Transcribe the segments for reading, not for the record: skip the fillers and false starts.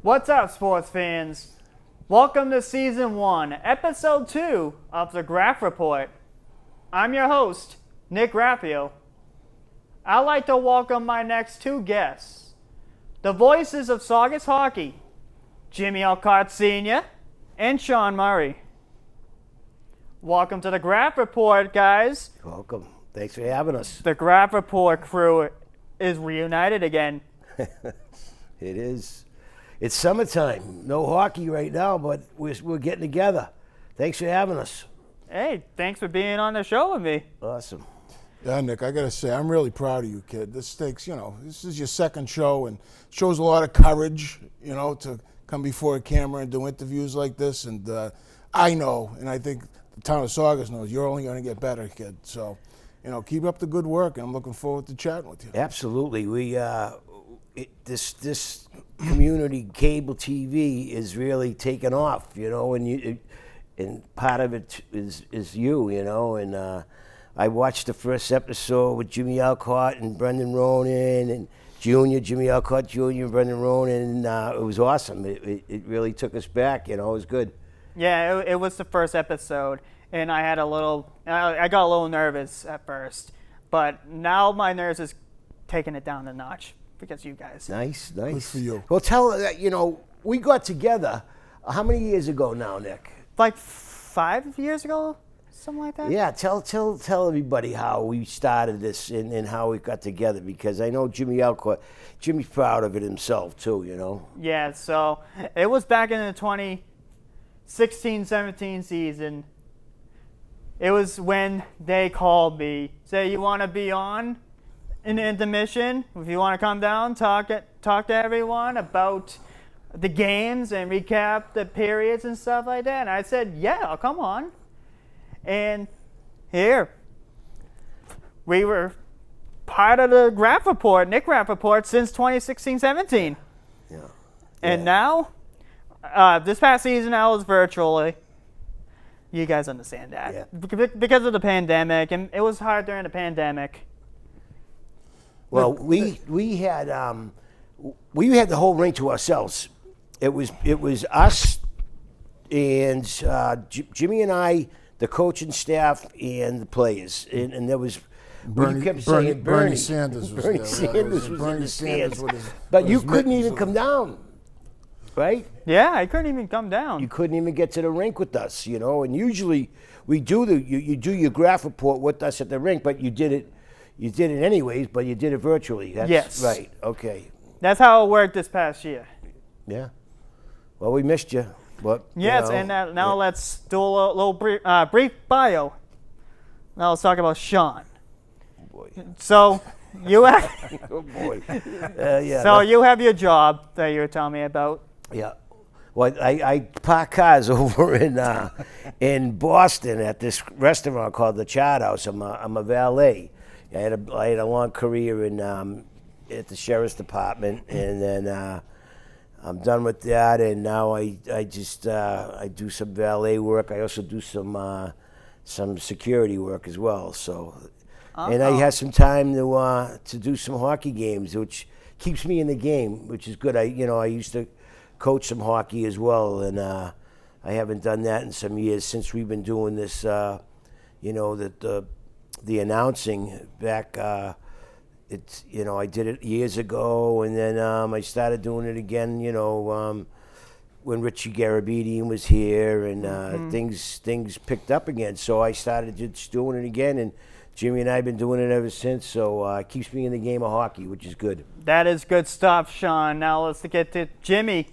What's up, sports fans? Welcome to Season 1, Episode 2 of the Graff Report. I'm your host, Nick Rappio. I'd like to welcome my next two guests, the voices of Saugus hockey, Jimmy Alcott Sr. and Shawn Murray. Welcome to the Graff Report, guys. Welcome. Thanks for having us. The Graff Report crew is reunited again. It is. It's summertime. No hockey right now, but we're getting together. Thanks for having us. Hey, thanks for being on the show with me. Awesome. Yeah, Nick, I got to say, I'm really proud of you, kid. This takes, this is your second show and shows a lot of courage, to come before a camera and do interviews like this. And I know, and I think the town of Saugus knows, you're only going to get better, kid. So, keep up the good work, and I'm looking forward to chatting with you. Absolutely. This community cable TV is really taking off, and part of it is you, and I watched the first episode with Jimmy Alcott and Brendan Ronan and Jimmy Alcott Jr. and Brendan Ronan, and it was awesome. It really took us back, it was good. Yeah, it was the first episode, and I got a little nervous at first, but now my nerves is taking it down a notch because of you guys. Nice. Good for you. Well, we got together, how many years ago now, Nick? Like 5 years ago, something like that? Yeah, tell everybody how we started this and how we got together, because I know Jimmy's proud of it himself too, Yeah, so it was back in the 2016-17 season. It was when they called me, say, you want to be on in the intermission? If you want to come down, talk to everyone about the games and recap the periods and stuff like that. And I said, yeah, I'll come on. And here, we were part of the Graff Report, Nick Graff Report, since 2016-17. Yeah. And now, this past season, I was virtually. You guys understand that. Yeah. Because of the pandemic, and it was hard during the pandemic. Well, we had the whole rink to ourselves. It was us and Jimmy and I, the coaching staff, and the players, and there was. Bernie Sanders was Bernie there. Sanders was in the stands. But with you his couldn't even mittens come down, right? Yeah, I couldn't even come down. You couldn't even get to the rink with us, And usually we do you do your Graff Report with us at the rink, but you did it anyways, but you did it virtually. That's yes. Right. Okay. That's how it worked this past year. Yeah. Well, we missed you. But, yes, and now let's do a little brief bio. Now let's talk about Shawn. Oh boy. So you have. Oh boy. You have your job that you were telling me about. Yeah. Well, I park cars over in Boston at this restaurant called the Chart House. I'm a valet. I had a long career at the sheriff's department, and then I'm done with that. And now I do some valet work. I also do some security work as well. So, and I have some time to do some hockey games, which keeps me in the game, which is good. I used to coach some hockey as well, and I haven't done that in some years since we've been doing this. The announcing back. I did it years ago, and then I started doing it again. When Richie Garabedian was here, and things picked up again. So I started just doing it again, and Jimmy and I have been doing it ever since. So it keeps me in the game of hockey, which is good. That is good stuff, Shawn. Now let's get to Jimmy.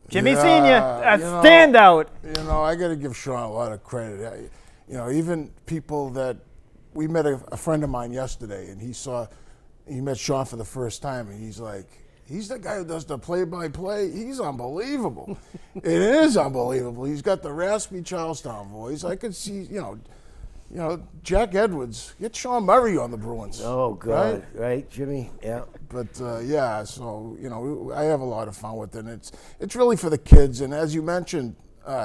Jimmy Sr., a standout. I got to give Shawn a lot of credit. Even people that we met a friend of mine yesterday, and he met Shawn for the first time, and he's like, he's the guy who does the play-by-play. He's unbelievable. It is unbelievable. He's got the raspy Charlestown voice. I could see, Jack Edwards. Get Shawn Murray on the Bruins. Oh, God. Right, Jimmy? Yeah. But, so, I have a lot of fun with it. And it's really for the kids. And as you mentioned,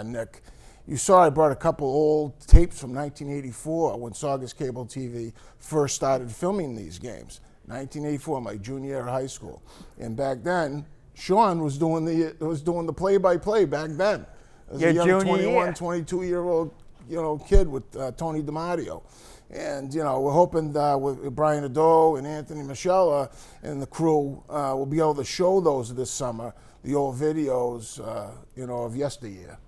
Nick, you saw I brought a couple old tapes from 1984 when Saugus Cable TV first started filming these games. 1984, my junior year of high school. And back then, Shawn was doing the play-by-play back then. As Your a young junior 21, year. 22-year-old, kid with Tony DiMatteo. And, we're hoping with Brian Ado and Anthony Michella and the crew, we'll be able to show those this summer, the old videos, of yesteryear,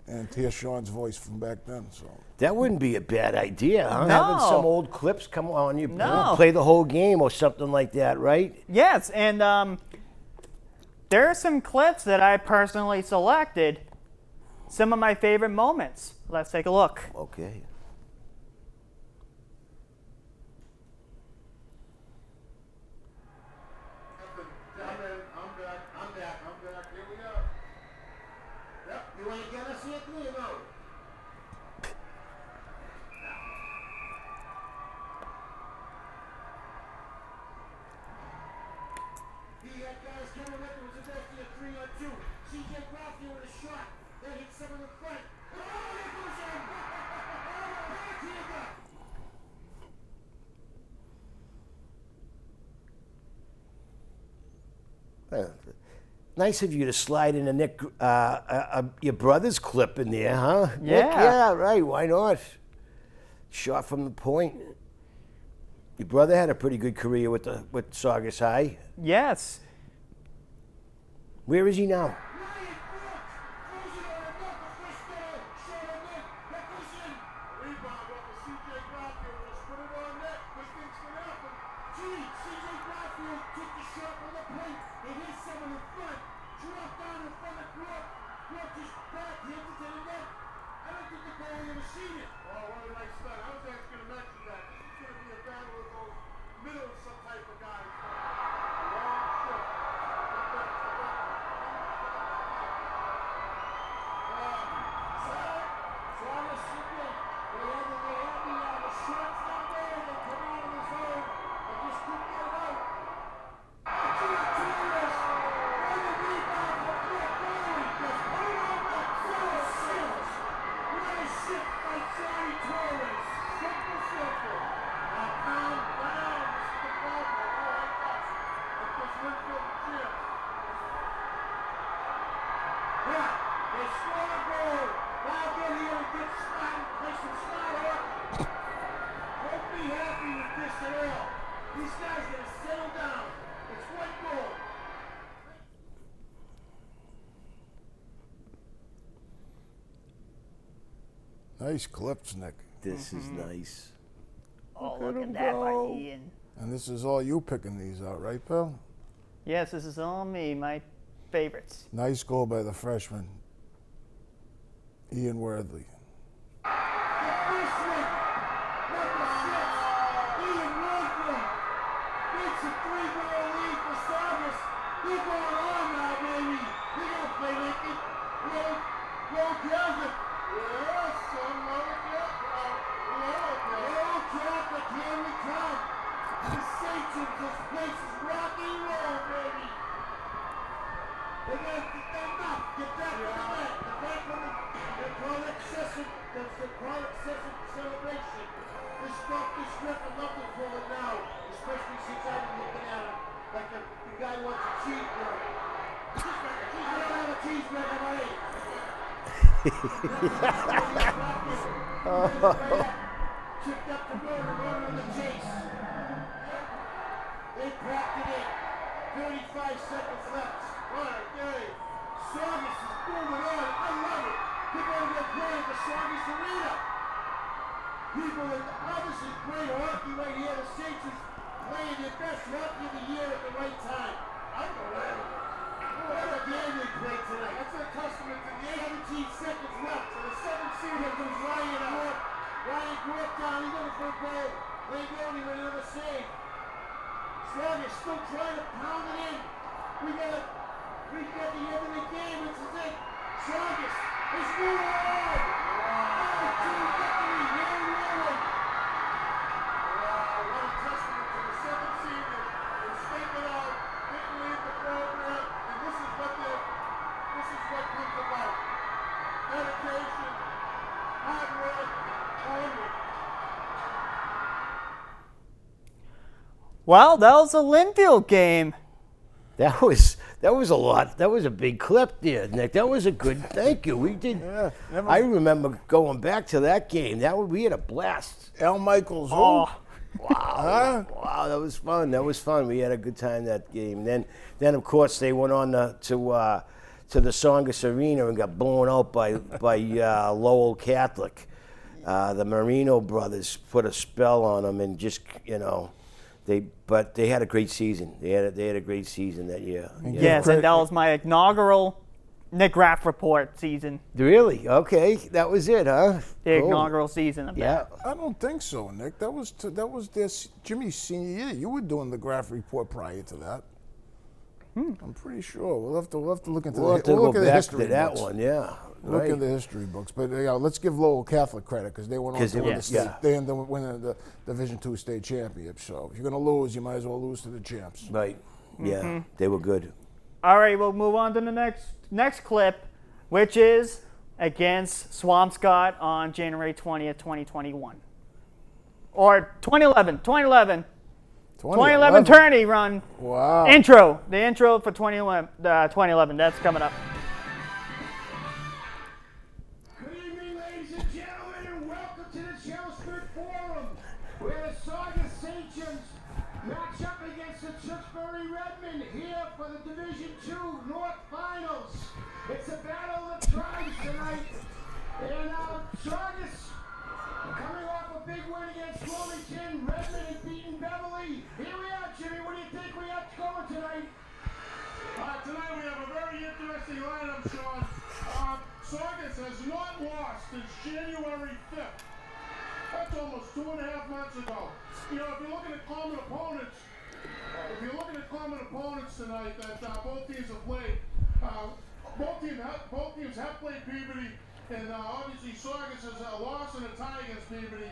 and to hear Shawn's voice from back then. So That wouldn't be a bad idea, huh? No. Having some old clips come on, you No. play the whole game or something like that, right? Yes, and there are some clips that I personally selected. Some of my favorite moments. Let's take a look. Okay. I'm back. Here we go. Yep. You ain't gonna see it, you know. He had guys coming with him. It was eventually a 3-on-2. CJ Graff with a shot. Then hit someone in front. Oh, there goes him. Back here, Graff. Nice of you to slide in a Nick, your brother's clip in there, huh? Yeah. Nick, yeah, right. Why not? Shot from the point. Your brother had a pretty good career with Saugus High. Yes. Where is he now? nice clips, Nick. This is nice. Oh, look at that by Ian. And this is all you picking these out, right, pal? Yes, this is all me, my favorites. Nice goal by the freshman, Ian Worthy. Chipped up the road and run on the chase. They cracked it in. 35 seconds left. Alright, okay. Saugus is moving on. I love it. People are going to play at the Saugus Arena. People in this is great hockey right here. The Saints is playing their best hockey of the year at the right time. I know that. What a game they played tonight. That's a testament to the 17 seconds left. So the 7th seed comes Ryan out. Ryan grew up down. He's looking for a goal. Langoni with another save. Saugus still trying to pound it in. We got the end of the game. This is it. Saugus is moving on. 5-2 victory. They're rolling. What a testament to the 7th seed. They're staking out. Didn't leave the program. And this is what comes about. Dedication, hard work, onward. Well, that was a Linfield game. That was a lot. That was a big clip there, Nick. That was a good. Thank you. We did. Yeah, never- I remember going back to that game. We had a blast. Al Michaels. Oh, Wow, wow, that was fun. That was fun. We had a good time that game. Then of course they went on to the Saugus Arena and got blown out by Lowell Catholic. The Marino brothers put a spell on them and just but they had a great season. They had a great season that year. Yeah. yes, and that was my inaugural Graff Report season. Really? Okay, that was it, huh? The Cool. inaugural season of Yeah. that. I don't think so, Nick. That was this Jimmy's senior year. You were doing the Graff Report prior to that. I'm pretty sure. We'll have to look into We'll have to we'll go look at the back history to that books. one. Yeah. Look Right. at the history books, but let's give Lowell Catholic credit because they went on 'Cause to they win were- the state. yeah. They ended up winning the Division II state championship. So if you're going to lose, you might as well lose to the champs. Right. Yeah. They were good. All right, we'll move on to the next clip, which is against Swampscott on January 20th, 2021. Or 2011 tourney run. Wow. The intro for 2011, that's coming up. Good evening, ladies and gentlemen, and welcome to the Chelmsford Forum, where the Saugus Sachems match up against the Tewksbury Redmen here for the Division II North Finals. It's a battle of tribes tonight, and Saugus coming off a big win against Wilmington, Redmond had beaten Beverly. Here we are, Jimmy. What do you think we have going tonight? Tonight we have a very interesting lineup, Shawn. Saugus has not lost since January 5th. That's almost 2.5 months ago. If you're looking at common opponents, tonight that both teams have played, both teams have played Peabody, and obviously Saugus has a loss and a tie against Peabody,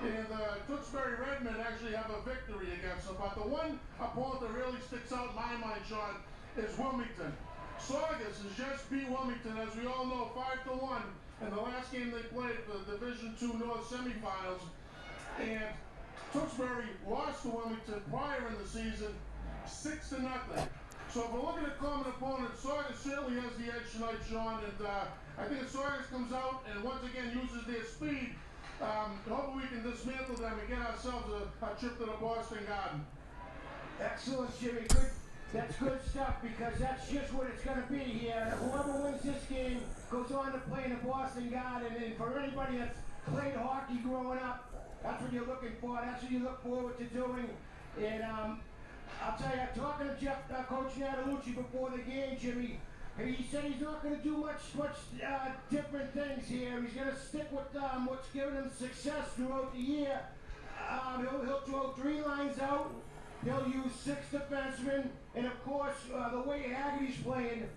and Tewksbury Redmond actually have a victory against them. But the one opponent that really sticks out in my mind, Shawn, is Wilmington. Saugus has just beat Wilmington, as we all know, 5-1 in the last game they played for the Division II North semifinals. And Tewksbury lost to Wilmington prior in the season, 6-0. So if we're looking at common opponents, Saugus certainly has the edge tonight, Shawn. And I think if Saugus comes out and once again uses their speed, hopefully we can dismantle them and get ourselves a trip to the Boston Garden. Excellent, Jimmy. Good. That's good stuff because that's just what it's going to be here. Whoever wins this game goes on to play in the Boston Garden. And for anybody that's played hockey growing up, that's what you're looking for. That's what you look forward to doing. And I'll tell you, talking to Coach Natalucci before the game, Jimmy, he said he's not going to do much different things here. He's going to stick with what's given him success throughout the year. He'll throw 3 lines out. He'll use 6 defensemen, and of course, the way Hagerty's playing,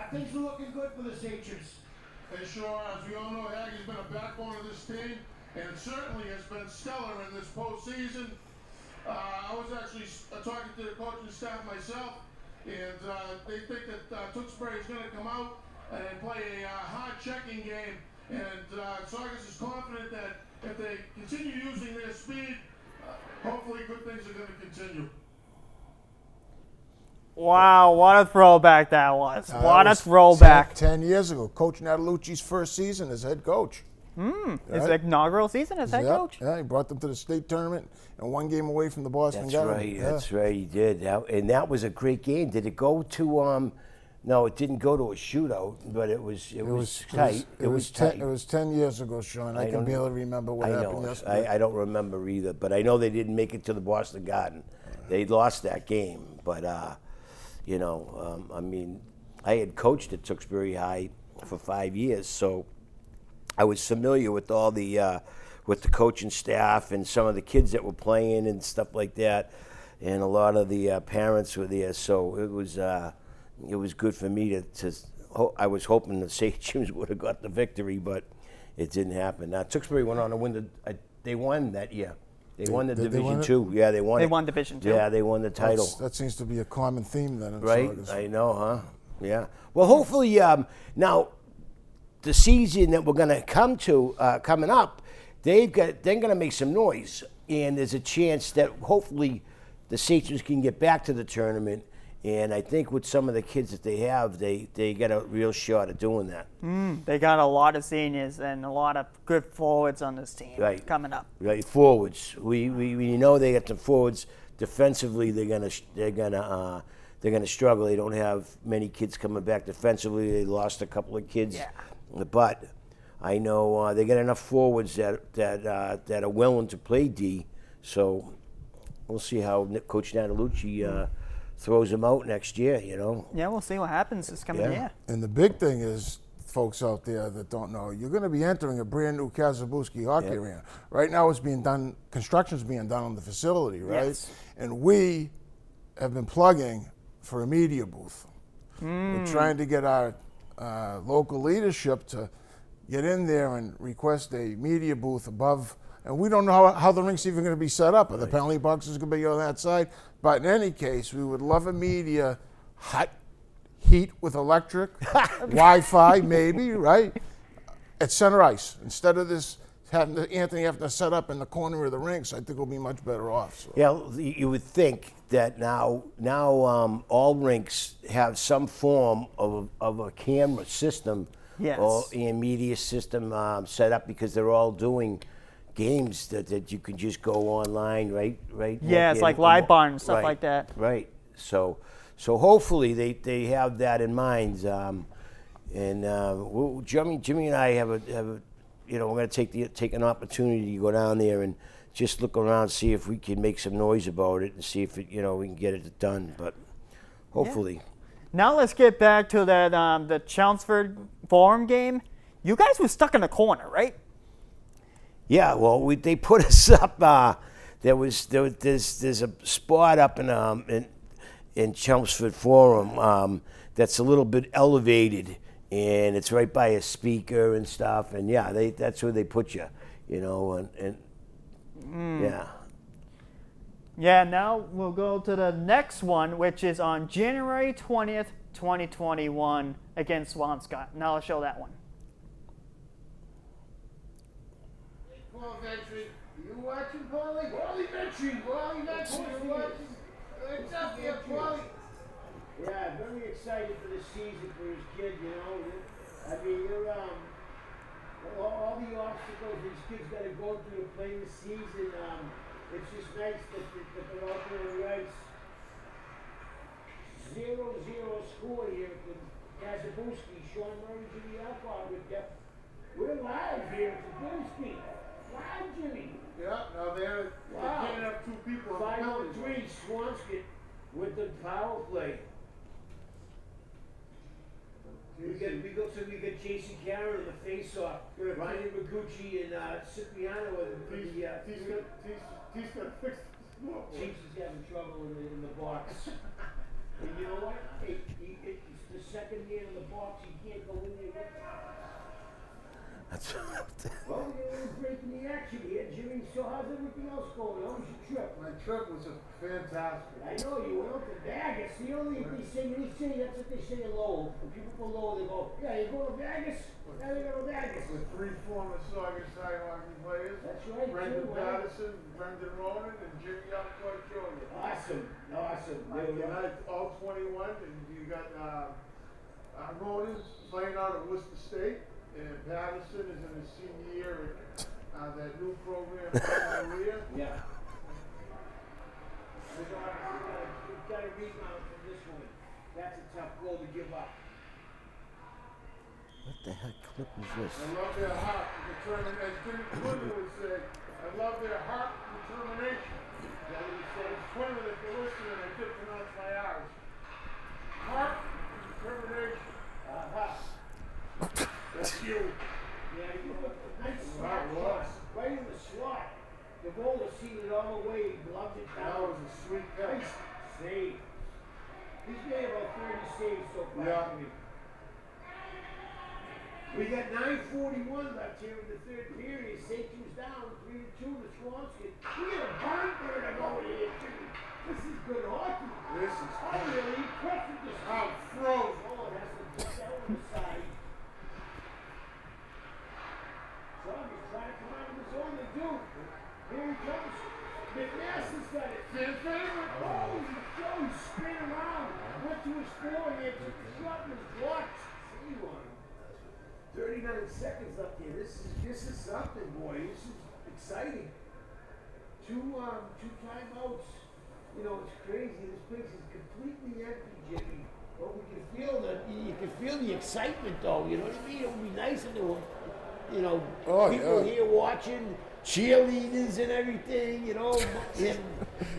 things are looking good for the Sachems. And sure, as we all know, Hagerty's been a backbone of this team, and certainly has been stellar in this postseason. I was actually talking to the coaching staff myself, and they think that Tewksbury is going to come out and play a hard checking game, and Saugus is confident that if they continue using their speed, hopefully good things are going to continue. Wow, what a throwback that was. That What a was throwback. 10 years ago, Coach Natalucci's first season as head coach. His inaugural season as head coach? Yeah, he brought them to the state tournament and 1 game away from the Boston That's Garden. right. Yeah. That's right. He did. And that was a great game. Did it go to? No, it didn't go to a shootout, but it was tight. It was tight. It was 10 years ago, Shawn. I can don't- barely remember what I happened know. yesterday. I don't remember either, but I know they didn't make it to the Boston Garden. They lost that game, but I mean, I had coached at Tewksbury High for 5 years, so I was familiar with all the with the coaching staff and some of the kids that were playing and stuff like that, and a lot of the parents were there. So it was good for me to I was hoping the Sachems would have got the victory, but it didn't happen. Now Tewksbury went on to win they won that year. They won the Did they Division win it? II. Yeah, they won. They it. won Division II. Yeah, they won the title. That seems to be a common theme then in Right, Saugus. I know, huh? Yeah. Well, hopefully, now the season that we're going to coming up, they're going to make some noise, and there's a chance that hopefully the Sachems can get back to the tournament And I think with some of the kids that they have, they get a real shot at doing that. They got a lot of seniors and a lot of good forwards on this team Right. coming up. Right, forwards. We know they got the forwards. Defensively, they're gonna struggle. They don't have many kids coming back defensively. They lost a couple of kids, Yeah. but I know they got enough forwards that are willing to play D. So we'll see how Coach Natalucci throws them out next year. You know. Yeah, we'll see what happens this coming Yeah. year. And the big thing is, folks out there that don't know, you're going to be entering a brand new Kazabuski hockey arena. Right now it's being done, construction's being done on the facility, right? Yes. And we have been plugging for a media booth. We're trying to get our local leadership to get in there and request a media booth above. And we don't know how the rink's even going to be set up. Are the penalty boxes going to be on that side? But in any case, we would love a media hot heat with electric, Wi-Fi maybe, right? At center ice. Instead of this having Anthony having to set up in the corner of the rinks, I think we'll be much better off. So. Yeah, you would think that now all rinks have some form of a camera system Yes. or a media system set up, because they're all doing games that you can just go online, right? Yeah, it's like live barn and stuff like that. Right. So hopefully they have that in mind. Jimmy and I have a we're going to take an opportunity to go down there and just look around, see if we can make some noise about it, and see if we can get it done. But hopefully. Now let's get back to that the Chelmsford Forum game. You guys were stuck in the corner, right? Yeah, well, they put us up. There's a spot up in Chelmsford Forum that's a little bit elevated, and it's right by a speaker and stuff. And yeah, that's where they put you, and yeah. Yeah, now we'll go to the next one, which is on January 20th, 2021 against Swampscott. Now I'll show that one. Paul Ventry, you watching, Paulie? Paulie Ventry, you watching? What's up there, Paulie? Yeah, very excited for the season for his kid, I mean, you're, all the obstacles these kids got to go through to play the season, it's just nice that they're out there on the ice. 0-0 score here at the Kazabuski, Shawn Murray, Jimmy Alcott with you. We're live here at the Booski. Live, Jimmy. Yeah, now they're Wow. up 2 people. 5-3, Swansky with the power play. We got Jason Carroll in the face-off. Ryan Magucci and Cipriano with the He's going to fix this. Chiefs is having trouble in the box. And you know what? Hey, it's the second man in the box. He can't go in there. Well, we're breaking the action here, Jimmy. So how's everything else going? How was your trip? My trip was fantastic. I know you went out to Vegas. The only they say that's what they say in Lowell. When people go Lowell, they go, yeah, you go to Vegas. Yeah, they go to Vegas. With 3 former Saugus high hockey players. That's right. Brendan too, right? Patterson, Brendan Ronan, and Jimmy Alcott Jr. Awesome. All 21, and you got Ronan playing out at Worcester State, and Patterson is in his senior year at that new program in Korea. Yeah. We've got a rebound from this one. That's a tough goal to give up. What the heck clip is this? I love their heart determination. As Jimmy Clinton would say, I love their heart determination. Is that what he says? Clinton, if you're listening, I did pronounce my R's. Heart determination. That's you. Yeah, you know, nice That slot. was. Right in the slot. The goalie seen it all the way. He gloved it That down. was a sweet catch. Nice save. He's made about 30 saves so far. Yeah. for me. We got 9:41 left here in the third period. St. Jude's down 3-2 to Swansky. We got a barn burner going here, too. This is good hockey. This is I'm really impressed with this. I'm froze. Oh, it has to put that on the side. Saugus trying to come out of his own. They do. Here he comes. McMaster's got it. Fan favorite. Oh, he's spinning around. to his floor and took the shot and was blocked. See you on him. 39 seconds left here. This is something, boy. This is exciting. Two timeouts. You know, it's crazy. This place is completely empty, Jimmy. But we can feel you can feel the excitement, though. You know what I mean? It would be nice if there were, you know, people here watching, cheerleaders and everything. You know, and,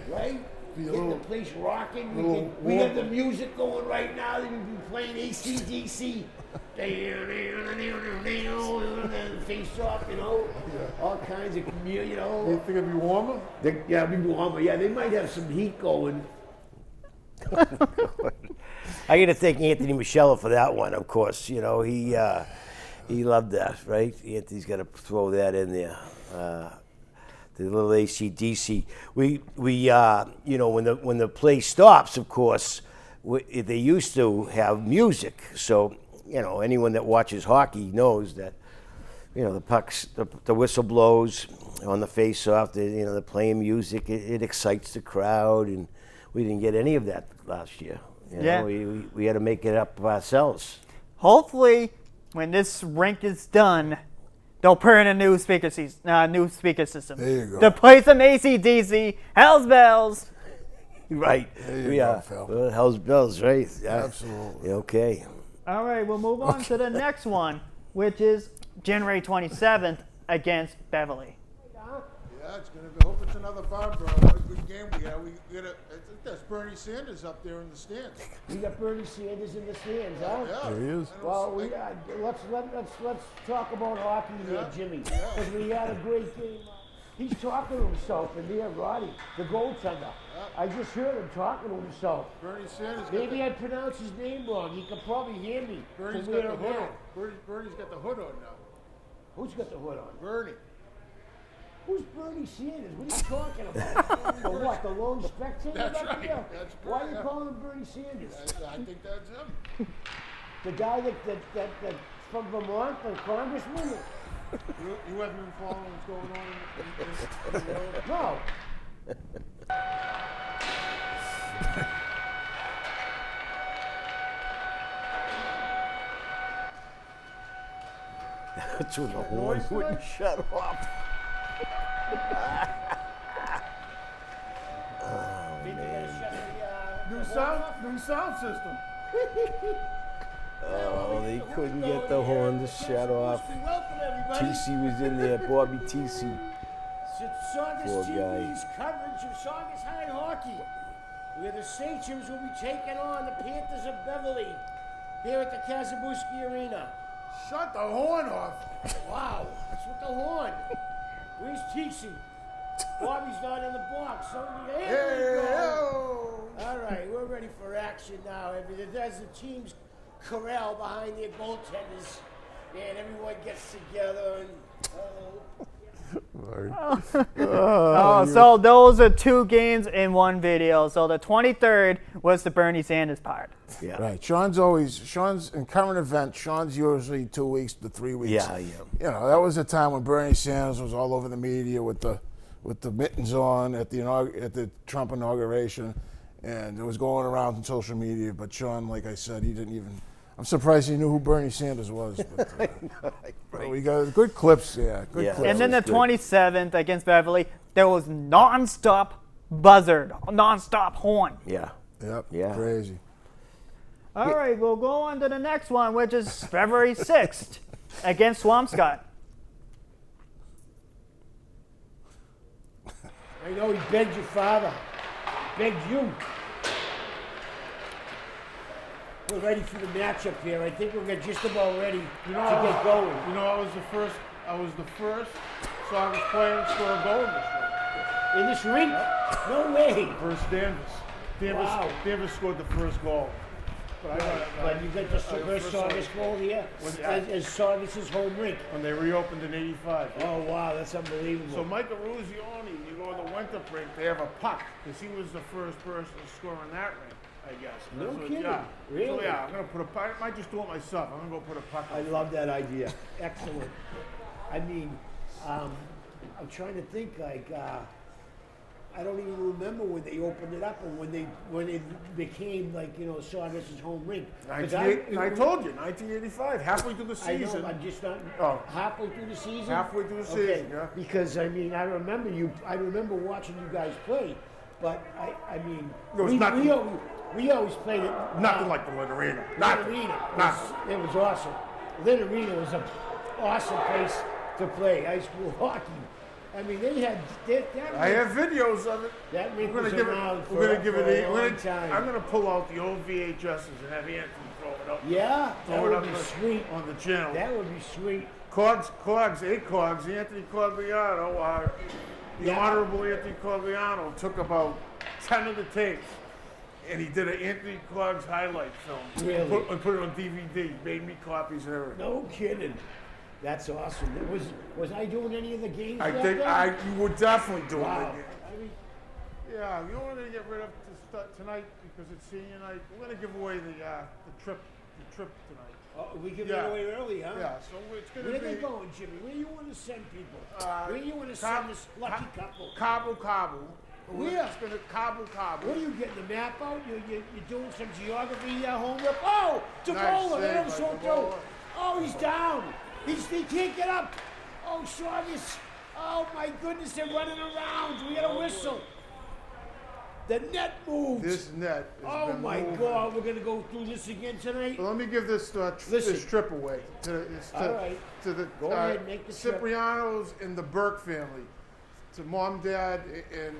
right? Get the place rocking. We have the music going right now. They would be playing AC/DC. Face off, you know, all kinds of, you know. You think it'd be warmer? Yeah, it'd be warmer. Yeah, they might have some heat going. I got to thank Anthony Michelle for that one, of course. You know, he loved that, right? Anthony's got to throw that in there. The little AC/DC. We you know, when the play stops, of course, they used to have music. So, you know, anyone that watches hockey knows that, you know, the pucks, the whistle blows on the face-off. They're playing music. It excites the crowd, and we didn't get any of that last year. You know, we had to make it up ourselves. Hopefully, when this rink is done, they'll put in a new speaker system. There you go. To play some AC/DC, Hell's Bells. Right. There you go, Phil. Well, Hell's Bells, right? Absolutely. Okay. All right, we'll move on to the next one, which is January 27th against Beverly. Yeah, it's gonna be. Hope it's another barn burner. What a good game we have. I think that's Bernie Sanders up there in the stands. We got Bernie Sanders in the stands, huh? Yeah, There he is. Well, let's talk about hockey here, Jimmy, because we had a great game. He's talking to himself in there, Roddy, the goaltender. I just heard him talking to himself. Bernie Sanders. Maybe I pronounced his name wrong. He could probably hear me. Bernie's from got where the I'm hood at. on. Bernie's got the hood on now. Who's got the hood on? Bernie. Who's Bernie Sanders? What are you talking about? The what? The lone spectator That's up right. there? That's Why are you correct. calling him Bernie Sanders? I think that's him. The guy that's from Vermont, the congressman? You haven't been following what's going on in the world? No. That's when the horn wouldn't shut off. New sound system. Oh, they couldn't get the horn to shut off. Welcome everybody. TC was in there, Bobby TC. Saugus Poor guy. TV's coverage of Saugus High Hockey, where the Sachems will be taking on the Panthers of Beverly here at the Kazabuski Arena. Shut the horn off. Wow, what's with the horn? Where's TC? Bobby's not in the box. So here we go. All right, we're ready for action now. As the teams corral behind their goaltenders, and everyone gets together and. So those are two games in one video. So the 23rd was the Bernie Sanders part. Yeah. Right. Sean's in current event. Sean's usually 2 weeks to 3 weeks. Yeah. You know, that was a time when Bernie Sanders was all over the media with the mittens on at the Trump inauguration, and it was going around on social media. But Sean, like I said, he didn't even. I'm surprised he knew who Bernie Sanders was. But, we got good clips. Yeah, good Yeah. clips. And then the Good. 27th against Beverly, there was non-stop buzzard, non-stop horn. Yeah. Yep. Yeah. Crazy. All right, we'll go on to the next one, which is February 6th against Swampscott. I know he begged your father, begged you. We're ready for the matchup here. I think we're just about ready to get going. You know, I was the first Saugus player to score a goal in this In this rink? No way. rink. First Danvers. Wow. Danvers scored the first goal. But you got the first Saugus goal here as Saugus's home rink. When they reopened in '85. Oh, wow, that's unbelievable. So Michael Ruzioni, you go to the Winthrop rink, they have a puck, because he was the first person to score in that rink, I guess. No That's what- kidding. Yeah. Really? So yeah, I'm gonna put a puck. I might just do it myself. I'm gonna go put a puck. I love that idea. Excellent. I mean, I'm trying to think I don't even remember when they opened it up or when they became like, you know, Saugus's home rink. 'Cause I told you, 1985, halfway through the I season. know, I'm just not halfway through the season. Halfway through the Okay, season, yeah. Because I mean, I remember watching you guys play, but I mean, There was nothing- we always played it. Nothing like the Lynn Arena. Lynn Nothing. Arena. Nothing. It was awesome. Lynn Arena was an awesome place to play high school hockey. I mean, they had that. I have videos of it. That rink We're was gonna give around it. We're gonna give for it. a long time. I'm gonna pull out the old VHSs and have Anthony throw it up. Yeah, that Throw it would up be on- sweet. on the channel. That would be sweet. Cogs, Anthony Cogliano, the Yeah. Honorable Anthony Cogliano took about 10 of the tapes, and he did an Anthony Clogs highlight film. Really? And put it on DVD, made me copies and everything. No kidding. That's awesome. Was I doing any of the games? I back think then? you were definitely doing Wow. it again. I mean, Yeah, you know what we're gonna get rid of to start tonight because it's senior night. We're gonna give away the trip tonight. we give Yeah. it away early, huh? Yeah, so it's gonna Where be they going, Jimmy? Where do you want to send people? Where do you want to send this lucky couple? Cabo. Where? It's gonna Cabo. What are you getting the map out? You're doing some geography homework? Oh, Nice Debola, save there, by so Debola. Oh, he's down. He can't get up. Oh, Saugus. Oh my goodness, they're running around. We got a whistle. The net moved. This net. Has Oh been my moving. God, we're gonna go through this again tonight. Well, let me give this Listen. trip away All right. to the Go ahead, make the trip. Ciprianos and the Burke family, to mom, dad, and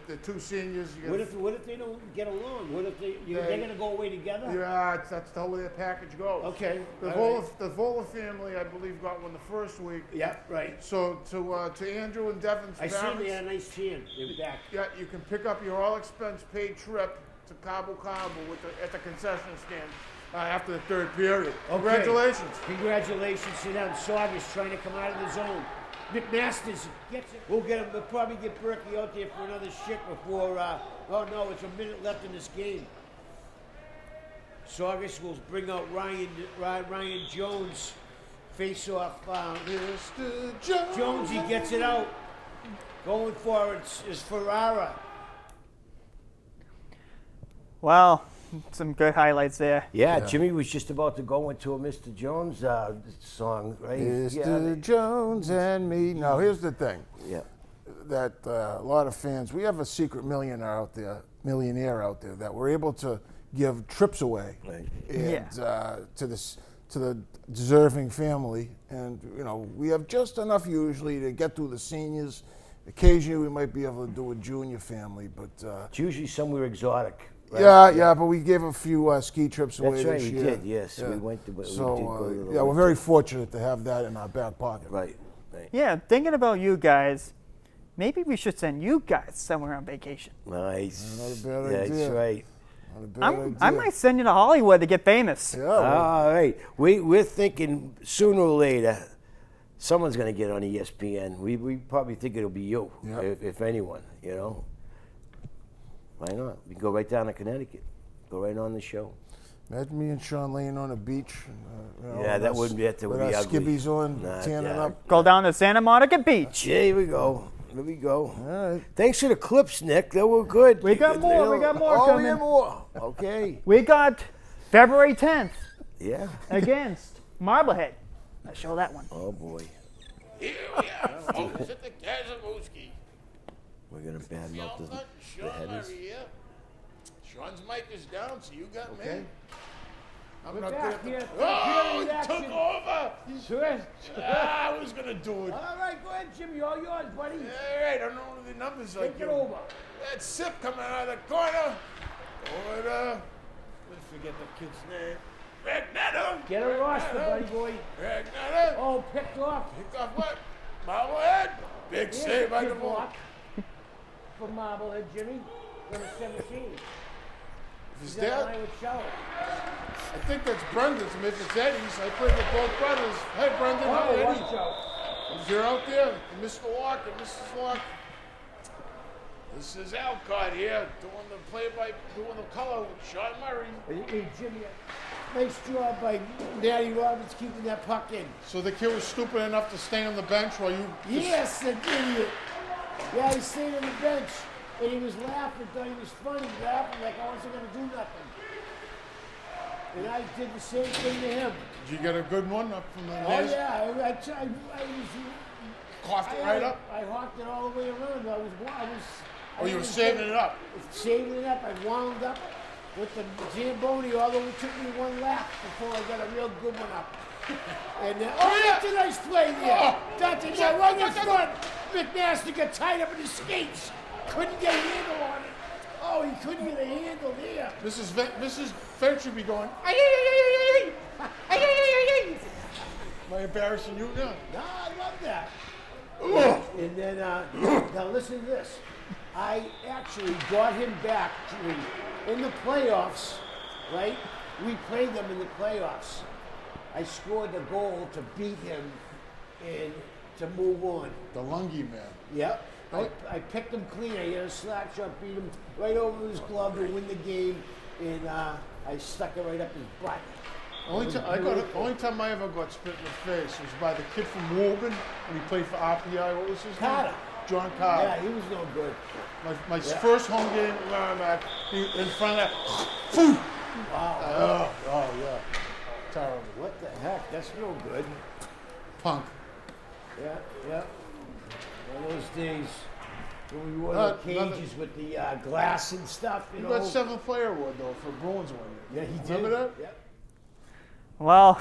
the two seniors. You What got- if they don't get along? What if they're gonna go away together? Yeah, that's the way the package goes. Okay, The all Vola family, I believe, got one the first week. Yeah, right. So to Andrew and Devin's I parents, seen they had a nice tan. They're back. yeah, you can pick up your all expense paid trip to Cabo at the concession stand after the third period. Congratulations. Congratulations to them. Saugus trying to come out of the zone. McMasters gets it. We'll probably get Berkey out there for another shit before, oh no, it's a minute left in this game. Saugus will bring out Ryan Jones. Face off. Mr. Jones. Jonesy gets it out. Going for it is Ferrara. Well, some good highlights there. Yeah, Jimmy was just about to go into a Mr. Jones song, right? Mr. Jones and me. Now, here's the thing. Yeah. That a lot of fans, we have a secret millionaire out there that we're able to give trips away, Right. and to the deserving family, and you know we have just enough usually to get through the seniors. Occasionally we might be able to do a junior family, but It's usually somewhere exotic. Right? yeah, but we gave a few ski trips away That's right, this we year. did, yes. We went to- we did So go to the yeah, we're winter. very fortunate to have that in our back pocket. Right. Yeah, thinking about you guys, maybe we should send you guys somewhere on vacation. Nice. Not a bad That's idea. right. Not a bad I idea. might send you to Hollywood to get famous. Yeah, well, All right. We're thinking sooner or later, someone's going to get on ESPN. We probably think it'll be you, Yeah. if anyone, you know. Why not? We can go right down to Connecticut. Go right on the show. imagine me and Shawn laying on a beach. And, you know, Yeah, with that our- wouldn't be- that would with be our ugly. skibbies on, Nah, tanning yeah. up. Go down to Santa Monica Beach. Yeah, here we go. Here we go. All right. Thanks for the clips, Nick. They were good. We got more. We got more Oh, coming. we got more. Okay. We got February 10th Yeah. against Marblehead. Let's show that one. Oh, boy. Here we are, folks, at the Kazabooski. We're going to badmouth Alcott and the Shawn are headers. here. Sean's mic is down, so you got me. I'm We're not back good here. at the... Oh, he Action. took over! Sure. I was gonna do it. All right, go ahead, Jimmy. All yours, buddy. All right, I don't know the numbers like Take you. it over. That sip coming out of the corner. Let's forget the kid's name. Ragnetta. Get a roster, buddy boy. Ragnetta. Oh, picked off. Pick up what? Marblehead. Big Here's save a by the kid ball. block for Marblehead, Jimmy. Number 17. Is He's got that? line with Shawn. I think that's Brendan's. If it's Eddie's, I played with both brothers. Hey, Brendan, hi, Oh, Eddie. watch out. You're out there, Mr. Walker, Mrs. Walker. This is Alcott here, doing the color with Sean Murray. Hey, Jimmy, nice job by Daddy Roberts keeping that puck in. So the kid was stupid enough to stay on the bench while you. Yes, an idiot. Yeah, he stayed on the bench. And he was laughing, thought he was funny, laughing like I wasn't going to do nothing. And I did the same thing to him. Did you get a good one up from the Oh, nest? yeah. Coughed it right up? I hawked it all the way around. Oh, you were saving it up? Saving it up. I wound up with the Zamboni, although it took me one lap before I got a real good one up. And then, that's a nice play there. That's a nice right in front. McMaster got tied up in his skates. Couldn't get a handle on it. Oh, he couldn't get a handle there. Mrs. Fench should be going, am I embarrassing you now? No, I love that. And then, now listen to this. I actually brought him back in the playoffs, right? We played them in the playoffs. I scored the goal to beat him and to move on. The Lungy man. Yep. I picked him clean. I hit a slap shot, beat him right over his glove to win the game, and I stuck it right up his butt. Only time I ever got spit in the face was by the kid from Woburn when he played for RPI. What was his Carter. name? John Carter. Yeah, he was no good. My first home game in Merrimack, in front of that. Phew! Wow. Oh, yeah. Terrible. What the heck? That's no good. Punk. Yeah. One of those days when we wore the cages with the glass and stuff, you You know. got 7th player award, though, for Bruins one year. Yeah, he did. Remember that? Yep. Well,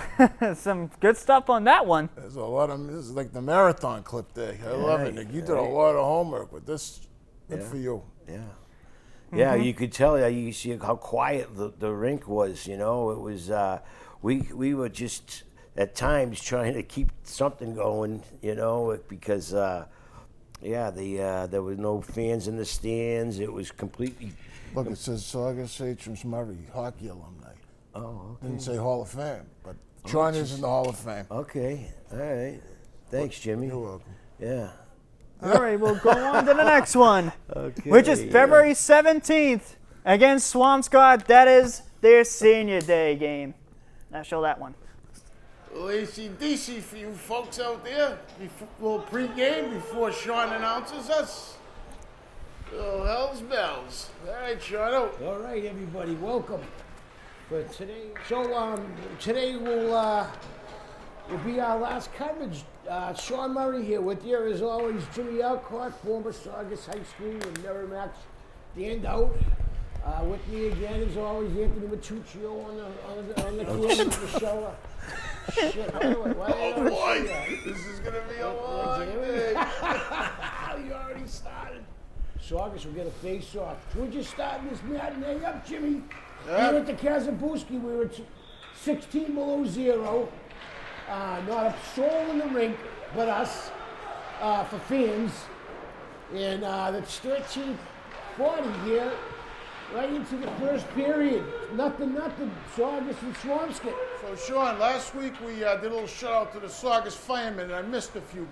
some good stuff on that one. There's a lot of, this is like the marathon clip there. I love it, Nick. You did a lot of homework with this. Good for you. Yeah. Yeah, you could tell. You see how quiet the rink was. You know, it was. We were just at times trying to keep something going. You know, because there were no fans in the stands. It was completely. Look, it says Saugus Atrams Murray, hockey alumni. Oh, okay. Didn't say Hall of Fame, but Shawn is in the Hall of Fame. Okay, all right. Thanks, Jimmy. You're welcome. Yeah. All right, we'll go on to the next one, Okay. which is February 17th against Swampscott. That is their senior day game. Now show that one. Lacy DC for you folks out there. Little pre-game before Shawn announces us. Oh, hell's bells. All right, Shawn. All right, everybody, welcome. But today, today will be our last coverage. Shawn Murray here with you, as always. Jimmy Alcott, former Saugus High School and Merrimack standout. With me again, as always, Anthony Matuccio on the camera, Michelle. Shit, why Oh, boy. This is going to be a long day. You already started. Saugus will get a face-off. We're just starting this matinee up, Jimmy. Here at the Kazabuski, we were 16 below zero. Not a soul in the rink but us for fans. And that's 13:40 here, right into the first period. Nothing, Saugus and Swampscott. So, Shawn, last week we did a little shout-out to the Saugus firemen, and I missed a few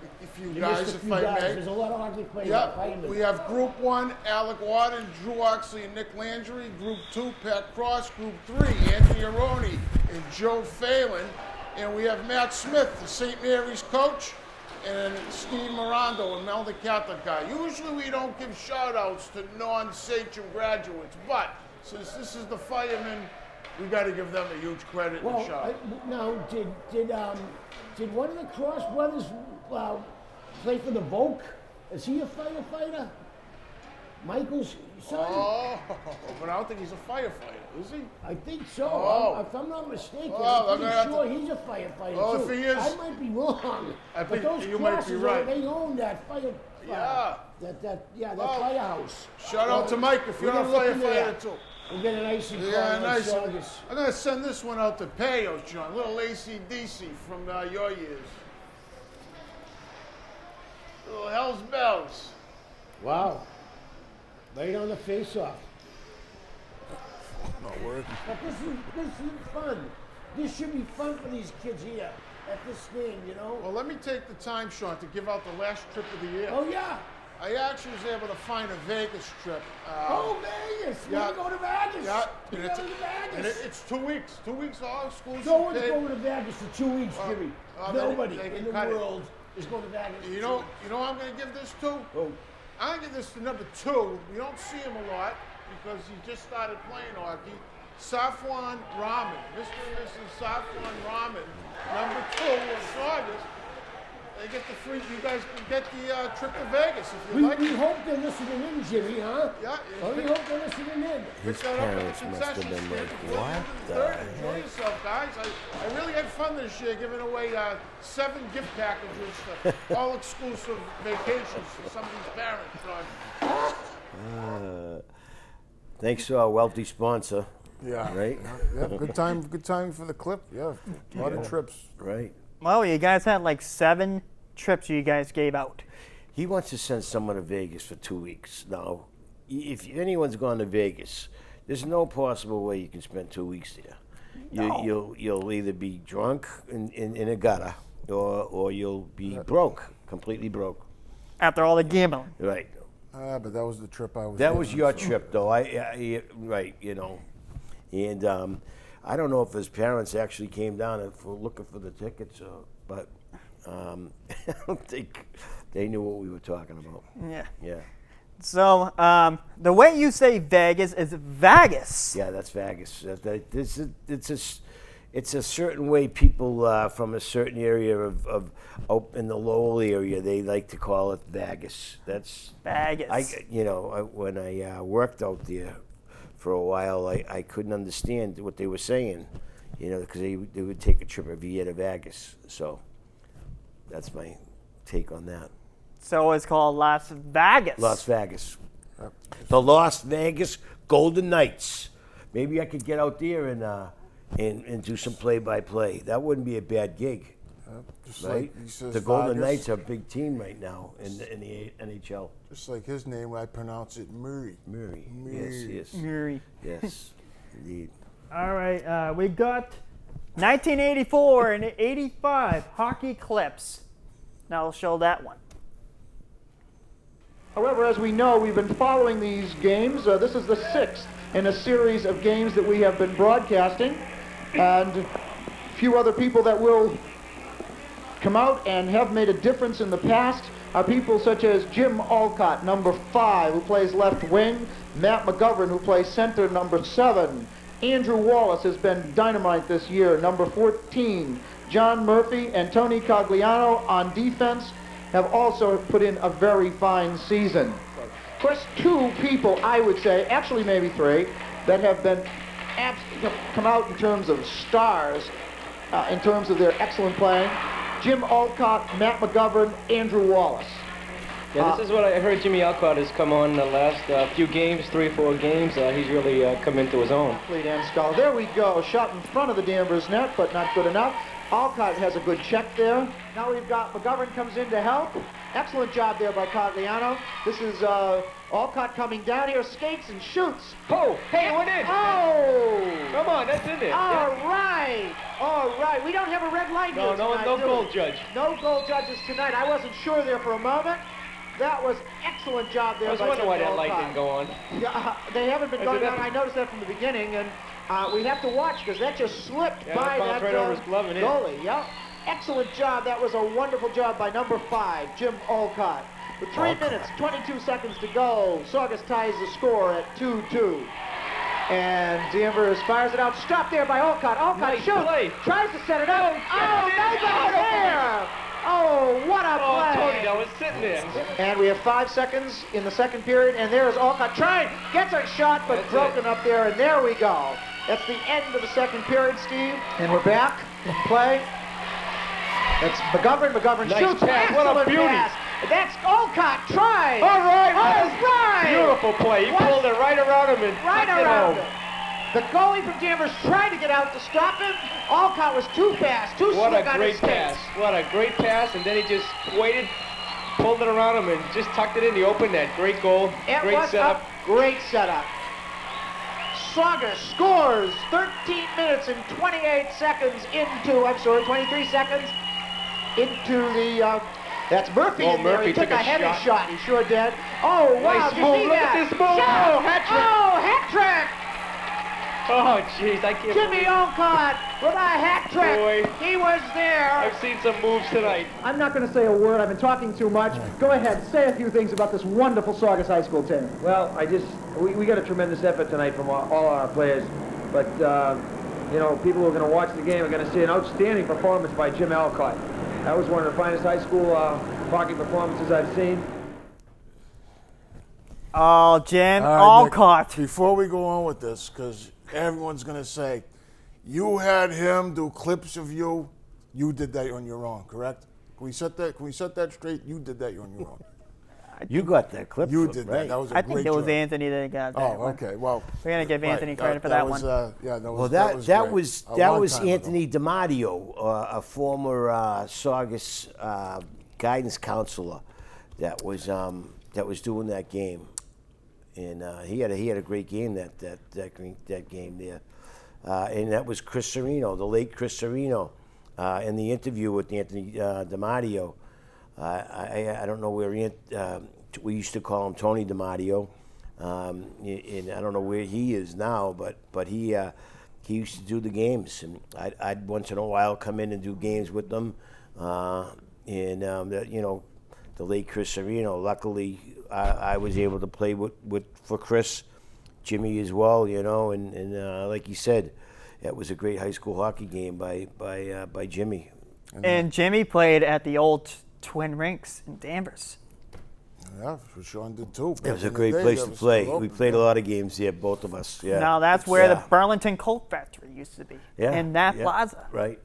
guys, if I may. There's a lot of hockey players. Yeah, we have Group 1, Alec Wadden, Drew Oxley, and Nick Landry. Group 2, Pat Cross. Group 3, Anthony Aroni and Joe Phelan. And we have Matt Smith, the St. Mary's coach, and Steve Mirando, a Melda Catholic guy. Usually we don't give shout-outs to non-Sachem graduates, but since this is the firemen, we got to give them a huge credit and shout. Now, did one of the Cross brothers play for the Volk? Is he a firefighter? Michael's son? Oh, but I don't think he's a firefighter, is he? I think so. Oh. If I'm not mistaken, Oh, I'm pretty I'm sure gonna he's a firefighter Oh, too. if he is- I might be wrong. I think but those you might be Crosses, right. They own that fire. Yeah. That Oh. firehouse. Shout out to Mike if you're we're a gonna look into firefighter that. too. We'll get an icy Yeah, nice. Saugus. I'm gonna send this one out to Payo, John. Little AC/DC from your years. Little Hell's Bells. Wow. Right on the face-off. Not working. But this is fun. This should be fun for these kids here at this game, you know? Well, let me take the time, Shawn, to give out the last trip of the year. Oh, yeah. I actually was able to find a Vegas trip. Oh, Vegas. yeah. We're going to Vegas. Yeah, We're and going to and Vegas. it's 2 weeks. 2 weeks all schools. No one's paid. going to Vegas for 2 weeks, Jimmy. then Nobody they can in the cut it. world is going to Vegas. You know who I'm going to give this to? Oh. I'm gonna give this to number 2. We don't see him a lot because he just started playing hockey. Safwan Rahman, Mr. and Mrs. Safwan Rahman, number 2 of Saugus. They get the free. You guys can get the trip to Vegas if you like. We hope they're listening in, Jimmy, huh? Yeah. We hope they're listening in. His parents must have been like, what the Enjoy heck? yourself, guys. I really had fun this year giving away 7 gift packages for all exclusive vacations for some of these parents. Thanks to our wealthy sponsor. Yeah. Right? Yeah, good time for the clip. Yeah, a lot of trips. Right. Well, you guys had like 7 trips you guys gave out. He wants to send someone to Vegas for 2 weeks. Now, if anyone's gone to Vegas, there's no possible way you can spend 2 weeks there. You'll either be drunk in a gutter, or you'll be broke, completely broke. After all the gambling. Right. But that was the trip I was. That was given, your so. trip, though. Right, you know. And I don't know if his parents actually came down for looking for the tickets, but I don't think they knew what we were talking about. Yeah. Yeah. So the way you say Vegas is Vegas. Yeah, that's Vegas. It's a certain way people from a certain area of in the Lowell area, they like to call it Vegas. That's Vegas. When I worked out there for a while, I couldn't understand what they were saying, because they would take a trip every year to Vegas. So that's my take on that. So it's called Las Vegas. Las Vegas. The Las Vegas Golden Knights. Maybe I could get out there and do some play-by-play. That wouldn't be a bad gig. Just Right? like he says, The Golden Vargas, Knights are a big team right now in the NHL. Just like his name, I pronounce it Murray. Murray. Murray. Yes. Murray. Yes. Indeed. All right, we got 1984 and 85 hockey clips. Now I'll show that one. However, as we know, we've been following these games. This is the 6th in a series of games that we have been broadcasting. And a few other people that will come out and have made a difference in the past are people such as Jim Alcott, number 5, who plays left wing. Matt McGovern, who plays center, number 7. Andrew Wallace has been dynamite this year, number 14. John Murphy and Tony Cogliano on defense have also put in a very fine season. Of course, 2 people, I would say, actually maybe 3, that have been come out in terms of stars, in terms of their excellent playing. Jim Alcott, Matt McGovern, Andrew Wallace. Yeah, this is what I heard. Jimmy Alcott has come on the last few games, 3 or 4 games. He's really come into his own. Complete end skull. There we go. Shot in front of the Danvers net, but not good enough. Alcott has a good check there. Now we've got McGovern comes in to help. Excellent job there by Cogliano. This is Alcott coming down here, skates and shoots. Oh, hey, it went in. Oh! Come on, that's in there. All Yeah. right. All right. We don't have a red light here tonight, No do we? goal judge. No goal judges tonight. I wasn't sure there for a moment. That was excellent job there I was by wondering why Jim that light Alcott. didn't go on. Yeah, they haven't been I going said on. that- I noticed that from the beginning, and we have to watch because that just slipped Yeah, by that bounced that right over his glove and in. goalie. Yeah, excellent job. That was a wonderful job by number 5, Jim Alcott. With 3 minutes, 22 seconds to go, Saugus ties the score at 2-2. And Danvers fires it out. Stopped there by Alcott. Alcott Nice shoots. play. Tries to set it up. Oh, Nobody there. Oh, what a Oh, play. Tony, that was sitting there. And we have 5 seconds in the second period, and there is Alcott trying, gets a shot, but That's broken it. up there, and there we go. That's the end of the second period, Steve, and we're back in play. That's McGovern. McGovern Nice shoots. pass. What a Excellent beauty. pass. That's Alcott trying. All right. All right. Beautiful play. He What? pulled it right around him and Right tucked it around home. it. The goalie from Danvers tried to get out to stop him. Alcott was too fast, too What slick a on great his skates. pass. What a great pass. And then he just waited, pulled it around him, and just tucked it in the open net. Great goal. It Great was setup. a great setup. Saugus scores 13 minutes and 28 seconds into, 23 seconds into the, that's Murphy Oh, in there. Murphy He took took a a heavy shot. shot. He sure did. Oh, wow. Nice Did you move. see Look that? at this move. Shot. Oh, hat trick. Oh, hat trick. Oh, jeez, I can't Jimmy believe Alcott with a hat trick. Boy. He was there. I've seen some moves tonight. I'm not going to say a word. I've been talking too much. Go ahead, say a few things about this wonderful Saugus High School team. Well, we got a tremendous effort tonight from all our players, but you know, people who are going to watch the game are going to see an outstanding performance by Jim Alcott. That was one of the finest high school hockey performances I've seen. Oh, Jim All right, Nick, Alcott. before we go on with this, because everyone's going to say, you had him do clips of you. You did that on your own, correct? Can we set that straight? You did that on your own. You got that clip. You from, did right? that. That was a I great think it was job. Anthony that got that Oh, one. okay. Well, We're going to give Anthony credit for that that was, one. Yeah, that was. Well, that that great. was A that long was time ago. Anthony DiMatteo, a former Saugus guidance counselor, that was doing that game, and he had a great game that game there, and that was Chris Serino, the late Chris Serino, in the interview with Anthony DiMatteo. I don't know where we used to call him Tony DiMatteo, and I don't know where he is now, but he used to do the games, and I'd once in a while come in and do games with them, and you know, the late Chris Serino. Luckily, I was able to play for Chris, Jimmy as well, you know, and like you said, it was a great high school hockey game by Jimmy. And Jimmy played at the old Twin Rinks in Danvers. Yeah, Shawn did too. It was a great place to play. We played a lot of games there, both of us. Yeah. Now that's where the Yeah. Burlington Colt Factory used to be. Yeah, In that yeah, plaza. Right.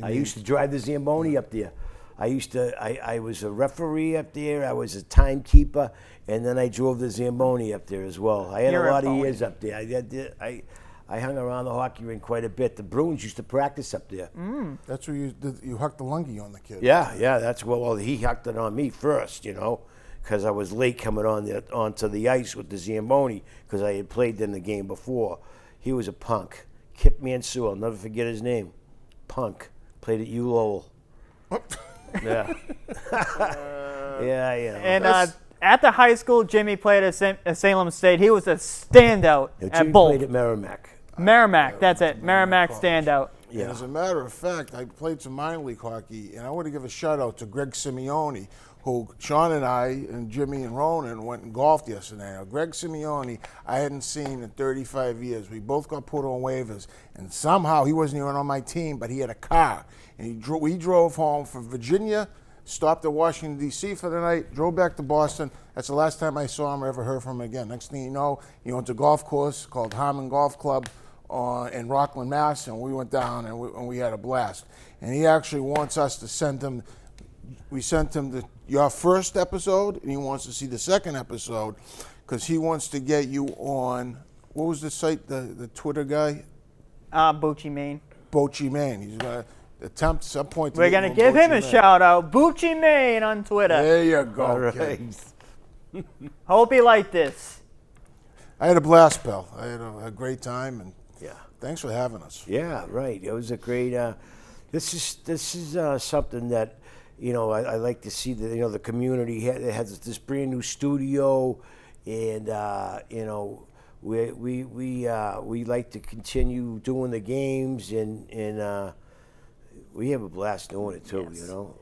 I used to drive the Zamboni up there. I was a referee up there. I was a timekeeper, and then I drove the Zamboni up there as well. I had You're a a lot of phony. years up there. I hung around the hockey rink quite a bit. The Bruins used to practice up there. That's where you did. You hucked the lungie on the kid. Yeah, that's well, he hucked it on me first, you know, because I was late coming onto the ice with the Zamboni because I had played in the game before. He was a punk. Kip Mansour, I'll never forget his name. Punk. Played at U Lowell. Yeah. yeah. And at the high school, Jimmy played at Salem State. He was a standout Jimmy at both. played at Merrimack. Merrimack, that's it. Merrimack standout. And as a matter of fact, I played some minor league hockey, and I want to give a shout out to Greg Simeone, who Shawn and I and Jimmy and Ronan went and golfed yesterday. Now, Greg Simeone, I hadn't seen in 35 years. We both got put on waivers, and somehow he wasn't even on my team, but he had a car, and we drove home from Virginia, stopped at Washington, D.C. for the night, drove back to Boston. That's the last time I saw him or ever heard from him again. Next thing you know, he owns a golf course called Harmon Golf Club in Rockland, Mass., and we went down and we had a blast. And he actually wants us to send him, we sent him your first episode, and he wants to see the second episode because he wants to get you on, what was the site, the Twitter guy? Bucci Maine. Bochi Man. He's going to attempt at some point to We're get going you to on give him Bochi a Man. shout out. Bucci Maine on Twitter. There you go. All kid. right. Hope you like this. I had a blast, pal. I had a great time, and Yeah. thanks for having us. Yeah, right. It was a great. This is something that, you know, I like to see that, you know, the community has this brand new studio, and you know, we like to continue doing the games, and we have a blast doing it too. Yes. You know.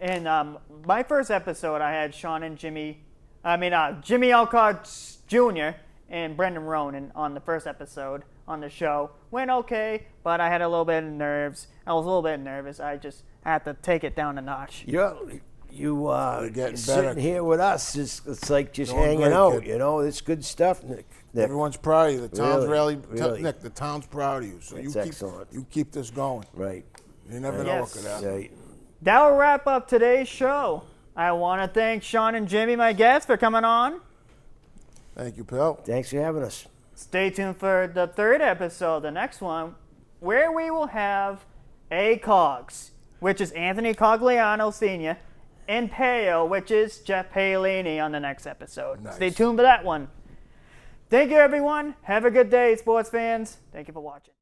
And my first episode, I had Shawn and Jimmy Alcott Jr. and Brendan Ronan on the first episode on the show. Went okay, but I had a little bit of nerves. I was a little bit nervous. I just had to take it down a notch. You getting sitting better. here with us, it's like just Doing hanging great, out. kid. You know, it's good stuff, Nick. Everyone's proud of you. The town's Really. Nick, the town's proud of you. So That's you keep excellent. you keep this going. Right. You never know Yes. what could happen. Right. That will wrap up today's show. I want to thank Shawn and Jimmy, my guests, for coming on. Thank you, pal. Thanks for having us. Stay tuned for the third episode, the next one, where we will have ACOGS, which is Anthony Cogliano Sr., and Peo, which is Jeff Paolini on the next episode. Nice. Stay tuned for that one. Thank you, everyone. Have a good day, sports fans. Thank you for watching.